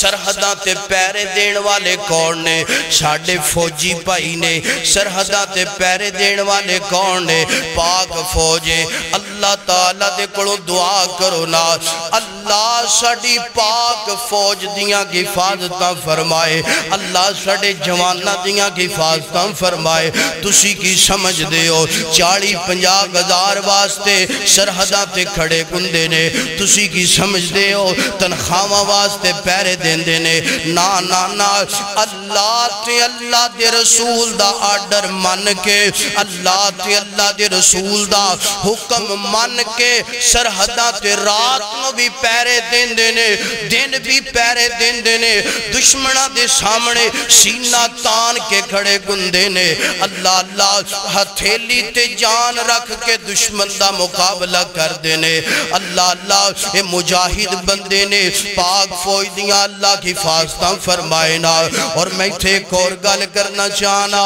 سرحداں تے پیرے دین والے کون نے؟ ساڈے فوجی بھائی نے۔ سرحداں تے پیرے دین والے کون نے؟ پاک فوج۔ اللہ تعالیٰ دے کولوں دعا کرو نا، اللہ ساڈی پاک فوج دیاں حفاظتاں فرمائے، اللہ ساڈے جواناں دیاں حفاظتاں فرمائے۔ تسی کی سمجھ دے ہو 40-50 ہزار واسطے سرحداں تے کھڑے کندے نے، تسی کی سمجھ دے ہو تنخواہاں واسطے پیرے دیندے نے؟ نا نا نا، اللہ تے اللہ دے رسول دا آرڈر مان کے، اللہ تے اللہ دے رسول دا حکم مان کے سرحداں تے رات نو بھی پیرے دیندے نے، دن بھی پیرے دیندے نے، دشمنہ دے سامنے سینہ تان کے کھڑے گندے نے۔ اللہ اللہ ہتھیلی تے جان رکھ کے دشمن دا مقابلہ کر دینے۔ اللہ اللہ اے مجاہد بندے نے، پاک فوج دیاں اللہ کی حفاظتاں فرمائنا۔ اور میں تھے ایک اور گل کرنا چاہنا،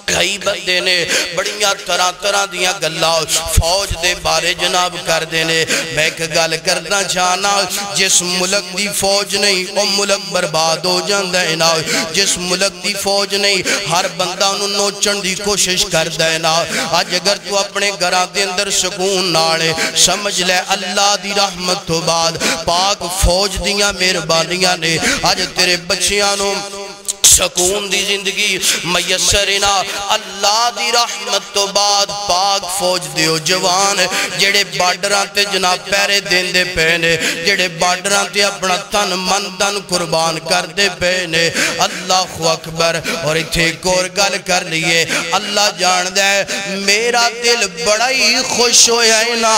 کئی بندے نے بڑیاں طرح طرح دیاں گلاں فوج دے بارے جناب کر دینے۔ میں ایک گل کرنا چاہنا، جس ملک دی فوج نہیں وہ ملک برباد ہو جاندہ ہے نا، جس ملک دی فوج نہیں ہر بندہ انہوں نوچن دی کوشش کر دینا۔ آج اگر تو اپنے گھراں دے اندر سکون ناڑے، سمجھ لے اللہ دی رحمت تو بعد پاک فوج دیاں مہربانیاں نے آج تیرے بچیاں سکون دی زندگی میسرنا۔ اللہ دی رحمت تو بعد پاک فوج دیو جوان جڑے بارڈراں تے جناب پیرے دین دے پہنے، جڑے بارڈراں تے اپنا تن من دن قربان کر دے پہنے۔ اللہ اکبر۔ اور اتھے ایک اور گل کر لیے، اللہ جان دے میرا دل بڑا ہی خوش ہویا ہے نا،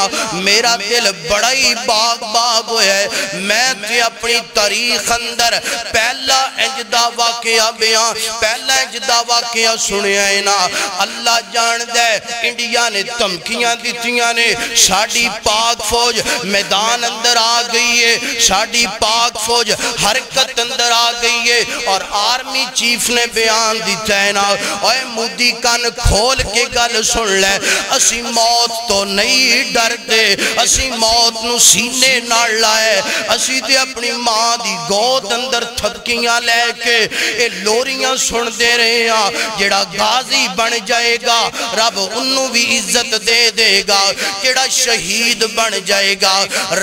میرا دل بڑا ہی باغ باغ ہویا ہے۔ میں تے اپنی تاریخ اندر پہلا انجدہ واقعہ بیان، پہلا انجدہ واقعہ سنیا ہے نا۔ اللہ جان دے انڈیا نے تمکیاں دیتیاں نے، ساڑی پاک فوج میدان اندر آ گئی ہے، ساڑی پاک فوج حرکت اندر آ گئی ہے۔ اور آرمی چیف نے بیان دیتا ہے نا، اوہ مودی کان کھول کے گل سن لے، اسی موت تو نہیں ڈر دے، اسی موت نو سینے نہ لائے، اسی دے اپنی ماں دی گود اندر تھدکیاں لے کے اے لوریاں سن دے رہے ہیں۔ جڑا غازی بن جائے گا رب انہوں بھی عزت دے دے گا، جڑا شہید بن جائے گا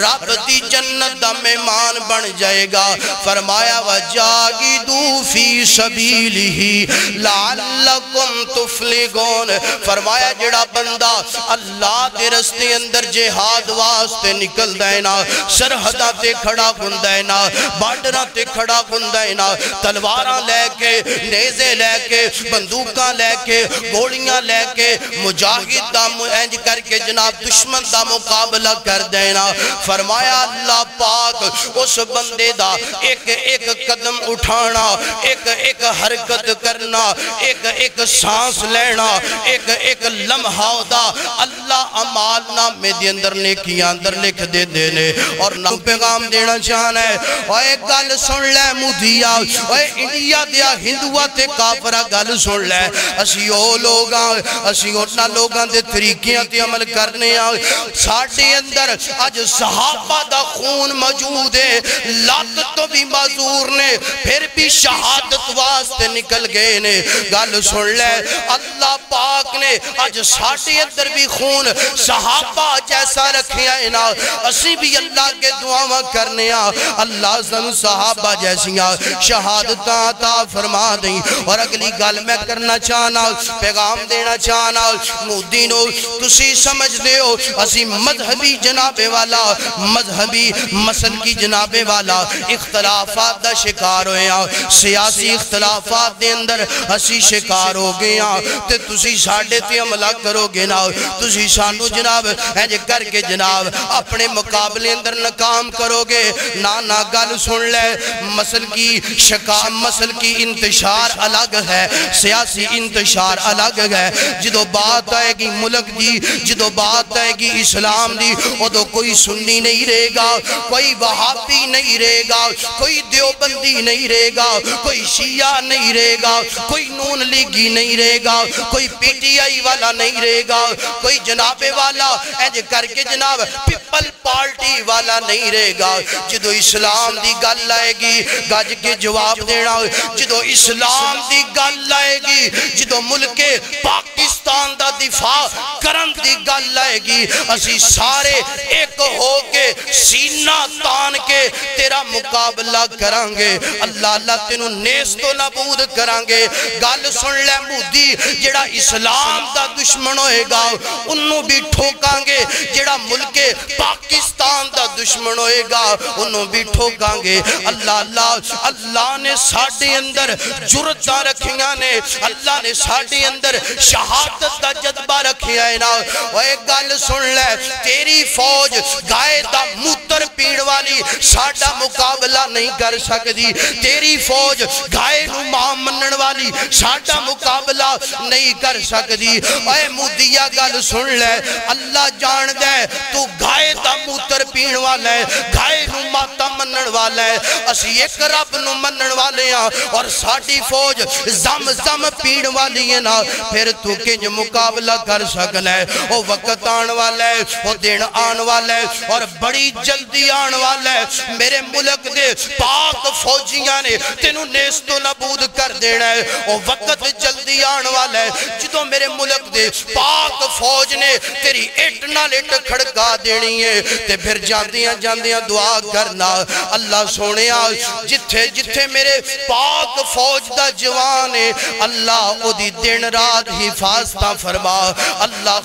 رب دی جنت دا مہمان بن جائے گا۔ فرمایا وَجَاگِدُوا فِي سَبِيلِهِ لَعَلَّكُمْ تُفْلِحُونَ۔ فرمایا جڑا بندہ اللہ دے رستے اندر جہاد واسطے نکل دینا، سرحدہ تے کھڑا گندینا، بارڈراں تے کھڑا گندینا، تلواراں لے کے، نیزے لے کے، بندوقاں لے کے، گوڑیاں لے کے، مجاہد دا مہنج کر کے جناب دشمن دا مقابلہ کر دینا۔ فرمایا اللہ پاک اس بندے دا ایک ایک قدم اٹھانا، ایک ایک حرکت کرنا، ایک ایک سانس لینا، ایک ایک لمحہ دا اللہ عمال نامے دے اندر نیکیاں اندر لکھ دے دینے۔ اور نام پیغام دینا چاہنا ہے، اور ایک گل سن لے مودیا، اور انڈیا دیا ہندوہ تے کافرہ گل سن لے، اسی او لوگاں، اسی اوٹنا لوگاں دے طریقیاں تے عمل کرنے آئے، ساڑھے اندر آج صحابہ دا خون موجود ہے، لات تو بھی معذور نے، پھر بھی شہادت واسطے نکل گئے نے۔ گل سن لے اللہ پاک نے آج ساڑھے اندر بھی خون صحابہ جیسا رکھے ہیں نا، اسی بھی اللہ کے دعاواں کرنے آ، اللہ زن صحابہ جیسیاں شہادتاں عطا فرما دیں۔ اور اگلی گل میں کرنا چاہنا، پیغام دینا چاہنا، مودینو تسی سمجھ دے ہو اسی مذہبی جنابے والا، مذہبی مسل کی جنابے والا اختلافات دا شکار ہوئے ہیں، سیاسی اختلافات دے اندر اسی شکار ہو گئے ہیں، تے تسی ساڑھے تے عملہ کرو گے نا، تسی سانو جناب ہے کر کے جناب اپنے مقابلے اندر ناکام کرو گے۔ نا گل سن لے، مسل کی انتشار الگ ہے، سیاسی انتشار الگ ہے۔ جدو بات آئے گی ملک دی، جدو بات آئے گی اسلام دی، وہ تو کوئی سنی نہیں رہے گا، کوئی وہابی نہیں رہے گا، کوئی دیوبندی نہیں رہے گا، گا، کوئی شیعہ نہیں رہے گا، کوئی نون لیگی نہیں رہے گا، کوئی پی ٹی آئی والا نہیں رہے گا، کوئی جناب والا اینج کر کے جناب پیپل پارٹی والا نہیں رہے گا۔ جدو اسلام دی گل آئے گی گج کے جواب دینا، جدو اسلام دی گل آئے گی، جدو ملک پاکستان دا دفاع کرن دی گل آئے گی، اسی سارے ایک ہو کے سینہ تان کے تیرا مقابلہ کرانگے۔ اللہ اللہ تینوں نیست و نابود کرانگے۔ گل سن لے مودی جڑا اسلام دا دشمن ہوئے گا انہوں بھی ٹھوکانگے، جڑا ملک پاکستان دا دشمن ہوئے گا انہوں بھی ٹھوکانگے۔ اللہ اللہ اللہ نے ساڑھے اندر جرتہ رکھیاں نے، اللہ نے ساڑھے اندر شہادت دا جذبہ رکھیا ہے نا۔ وہ ایک گل سن لے، تیری فوج گائے دا موتر پیڑ والی ساڑھا مقابلہ نہیں کر سکتی، تیری فوج گائے نو ماں منن والی ساڑھا مقابلہ نہیں کر سکتی۔ اے مودیہ گل سن لے، اللہ جان دے تو گائے دا موتر پیڑ والا ہے، گائے نو ماتا منن والا ہے، اسی ایک رب نو منن والے ہیں اور ساڑھی فوج زم زم پیڑ والی ہے نا، پھر تو کنج مقابلہ کر سکنا ہے۔ وہ وقت آن والا ہے، وہ دن آن والا ہے اور بڑی جلدی آن والا ہے۔ میرے ملک دے پاک فوجیاں نے تینوں نیست و نابود کر دینا ہے۔ وہ وقت جلدی آن والا ہے جدو میرے ملک دے پاک فوج نے تیری اٹ نہ لٹ کھڑکا دینی ہے، تے پھر جاندیاں جاندیاں دعا کرنا اللہ سونیا جتھے جتھے میرے پاک فوج دا جوان ہے اللہ او دی دن رات حفاظتہ فرما اللہ